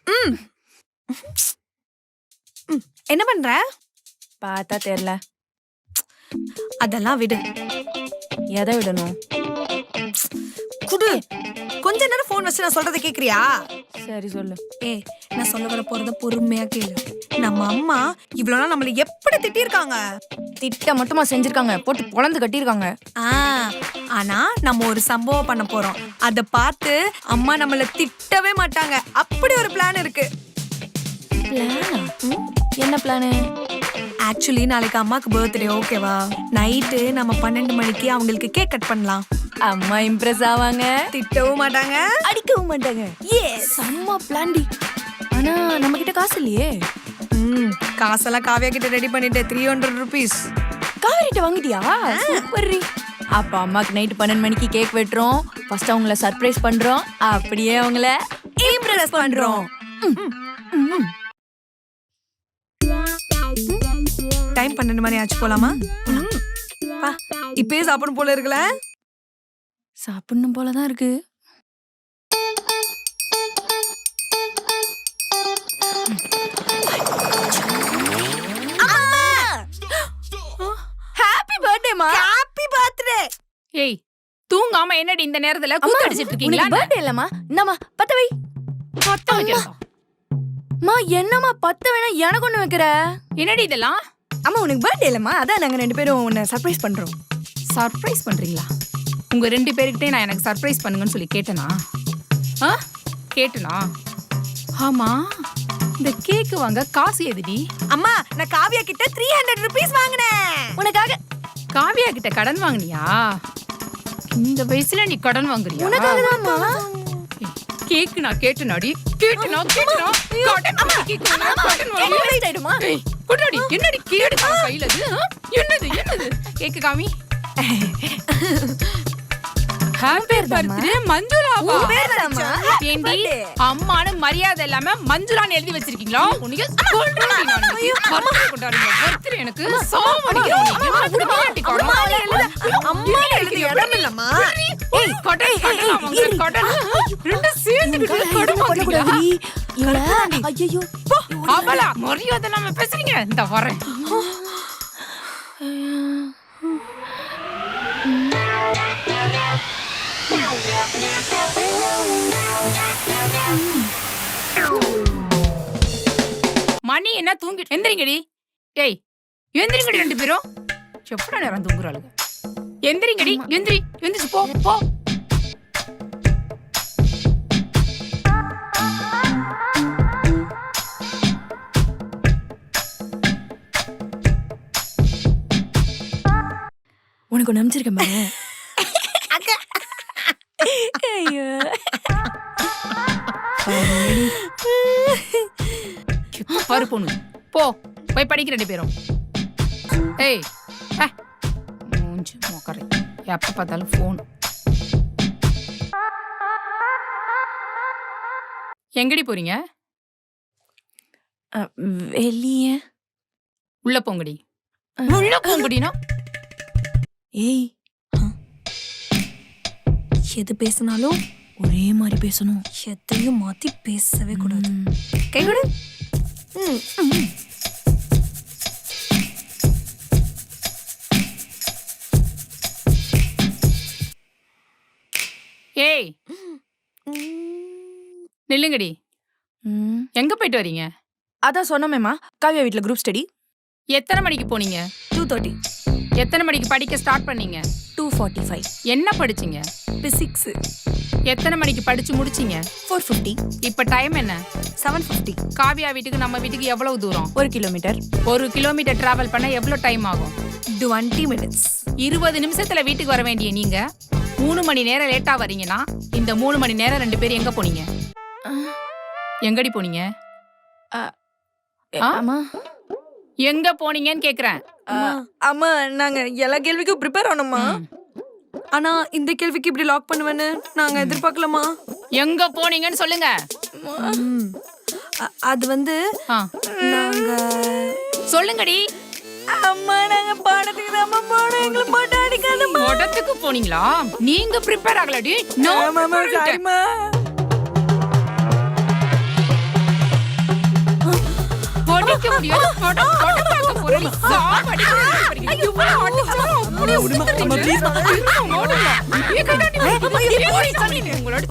ம் ம். என்ன பண்ற? பார்த்தா தெரியல. அதெல்லாம் விடு. எதை விடணும்? குடு. கொஞ்ச நேரம் போன் வச்சு நான் சொல்றதை கேக்குறியா? சரி சொல்லு. ஏய், நான் சொல்ல வர போறத பொறுமையா கேளு. நம்ம அம்மா இவ்வளவு நாள் நம்மள எப்படி திட்டிருக்காங்க. திட்ட மட்டுமா செஞ்சிருக்காங்க, போட்டு பொளந்து கட்டியிருக்காங்க. ஆனா நம்ம ஒரு சம்பவம் பண்ண போறோம். அத பார்த்து அம்மா நம்மள திட்டவே மாட்டாங்க. அப்படி ஒரு பிளான் இருக்கு. பிளானா? என்ன பிளானு? ஆக்சுவலி நாளைக்கு அம்மாக்கு பர்த்டே, ஓகேவா? நைட்டு நம்ம 12 மணிக்கு அவங்களுக்கு கேக் கட் பண்ணலாம். அம்மா இம்ப்ரெஸ் ஆவாங்க, திட்டவும் மாட்டாங்க, அடிக்கவும் மாட்டாங்க. செம்ம பிளான்டி. ஆனா நம்ம கிட்ட காசு இல்லையே. காசெல்லாம் காவியா கிட்ட ரெடி பண்ணிட்டு 300 rupees. காவிரிட்ட வாங்கிட்டியா? சூப்பர். அப்ப அம்மாக்கு நைட் 12 மணிக்கு கேக் வெட்டுறோம். ஃபர்ஸ்ட் அவங்கள சர்ப்ரைஸ் பண்றோம், அப்படியே அவங்கள இம்ப்ரெஸ் பண்றோம். டைம் 12 மணி ஆச்சு, போலாமா? இப்பயே சாப்பிடும் போல இருக்குல்ல? சாப்பிடணும் போலதான் இருக்கு. ஹாப்பி பர்த்டேமா. Happy birthday. ஏய், தூங்காம என்னடி இந்த நேரத்துல கூத்து அடிச்சிட்டு இருக்கீங்களா? பர்த்டே இல்லம்மா. என்னம்மா பத்த வை. பத்த வைக்கிறதா? மா என்னம்மா பத்த வேணா எனக்கு ஒண்ணு வைக்கிற? என்னடி இதெல்லாம்? அம்மா உனக்கு பர்த்டே இல்லம்மா, அதான் நாங்க 2 பேரும் உன்னை சர்ப்ரைஸ் பண்றோம். சர்ப்ரைஸ் பண்றீங்களா? உங்க 2 பேருக்கிட்டே நான் எனக்கு சர்ப்ரைஸ் பண்ணுங்கன்னு சொல்லி கேட்டனா? கேட்டனா? ஆமா, இந்த கேக்கு வாங்க காசு எதுடி? அம்மா, நான் காவியா கிட்ட 300 rupees வாங்கினேன். உனக்காக. காவியா கிட்ட கடன் வாங்குனியா? இந்த வயசுல நீ கடன் வாங்குறியா? உனக்காக தான்மா. கேக்கு நான் கேட்டனாடி, கேட்டனா கடன் வாங்கி கடன் வாங்கி. ஏய், குடாடி, என்னடி கேடு கையில இது? என்னது கேக்கு காமி. ஹாப்பி பர்த்டே மஞ்சுளாவா? ஏண்டி அம்மானு மரியாதை இல்லாம மஞ்சுளான்னு எழுதி வச்சிருக்கீங்களா? உனக்கு சொல்றேன்டி நான். பர்த்டே கொண்டாடுங்க. பர்த்டே எனக்கு சாவடிக்கிறோம். அம்மா எழுதி இடம் இல்லம்மா. ஏய், கடன் கடன் ரெண்டு சேர்ந்துக்கிட்டு கடன் வாங்குறீங்களா? ஐயோ, அவளா மரியாதை இல்லாம பேசுறீங்க? இந்த வரேன். மணி என்ன தூங்கிட்டு எந்திரிங்கடி. ஏய், எந்திரிங்கடி 2 பேரும். எப்படா நேரம் தூங்குறாளுங்க? எந்திரிங்கடி, எந்திரிச்சு போ. உனக்கு ஒண்ணு அனுப்பிச்சிருக்கேன் பாரு. ஐயோ, பாரு பொண்ணு, போய் படிக்க 2 பேரும். ஏய், மூஞ்சி மொக்கரை, எப்ப பார்த்தாலும் போன். எங்கடி போறீங்க? வெளியே. உள்ள போங்கடினா. ஏய், எது பேசினாலும் ஒரே மாதிரி பேசணும். எதையும் மாத்தி பேசவே கூடாது. கை கொடு. ஏய், நில்லுங்கடி. எங்க போயிட்டு வரீங்க? அதான் சொன்னமேமா, காவியா வீட்ல குரூப் ஸ்டடி. எத்தனை மணிக்கு போனீங்க? 2:30. எத்தனை மணிக்கு படிக்க ஸ்டார்ட் பண்ணீங்க? 2:45. என்ன படிச்சீங்க? Physics. எத்தனை மணிக்கு படிச்சு முடிச்சீங்க? 4:50. இப்ப டைம் என்ன? 7:50. காவியா வீட்டுக்கு நம்ம வீட்டுக்கு எவ்வளவு தூரம்? 1 கிலோமீட்டர். 1 கிலோமீட்டர் டிராவல் பண்ண எவ்வளவு டைம் ஆகும்? 20 minutes. 20 நிமிஷத்துல வீட்டுக்கு வர வேண்டிய நீங்க 3 மணி நேரம் லேட்டா வரீங்கன்னா இந்த 3 மணி நேரம் 2 பேரும் எங்க போனீங்க? எங்கடி போனீங்க? அம்மா, எங்க போனீங்கன்னு கேக்குறேன். அம்மா, நாங்க எல்லா கேள்விக்கும் ப்ரிப்பேர் ஆனோம்மா. ஆனா இந்த கேள்விக்கு இப்படி லாக் பண்ணுவேன்னு நாங்க எதிர்பார்க்கலாமா? எங்க போனீங்கன்னு சொல்லுங்க. அது வந்து நாங்க சொல்லுங்கடி. அம்மா, நாங்க பாடத்துக்கு தான் போனோம். எங்களை போட்டு அடிக்காதம்மா. பாடத்துக்கு போனீங்களா? நீங்க ப்ரிப்பேர் ஆகலடி. நோ, சாரிம்மா. அப்படியே போட பார்க்க போறேன். சாவடிக்கிறேன். இவ்வளவு அடிச்சாலும் அப்படியே உடுத்துறீங்க. ஓடலாம். ஏ கடாடி. உங்களோட